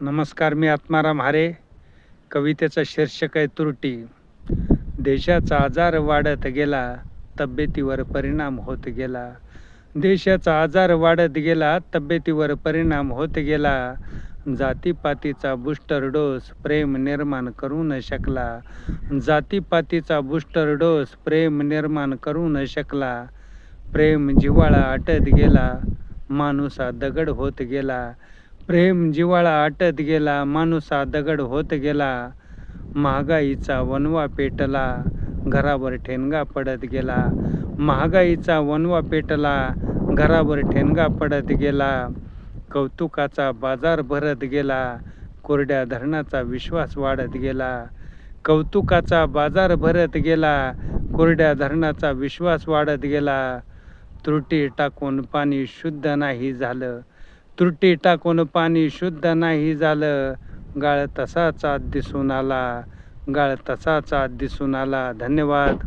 नमस्कार, मी आत्माराम हारे. कवितेचं शीर्षक आहे त्रुटी. देशाचा आजार वाढत गेला, तब्येतीवर परिणाम होत गेला. देशाचा आजार वाढत गेला, तब्येतीवर परिणाम होत गेला. जातीपातीचा बूस्टर डोस प्रेम निर्माण करू न शकला. जातीपातीचा बूस्टर डोस प्रेम निर्माण करू न शकला. प्रेम जिव्हाळा आटत गेला, माणूसा दगड होत गेला. प्रेम जिव्हाळा आटत गेला, माणूसा दगड होत गेला. महागाईचा वणवा पेटला, घरावर ठेणगा पडत गेला. महागाईचा वणवा पेटला, घरावर ठेणगा पडत गेला. कौतुकाचा बाजार भरत गेला, कोरड्या धरणाचा विश्वास वाढत गेला. कौतुकाचा बाजार भरत गेला, कोरड्या धरणाचा विश्वास वाढत गेला. त्रुटी टाकून पाणी शुद्ध नाही झालं, त्रुटी टाकून पाणी शुद्ध नाही झालं. गाळ तसाच आत दिसून आला, गाळ तसाच आत दिसून आला. धन्यवाद.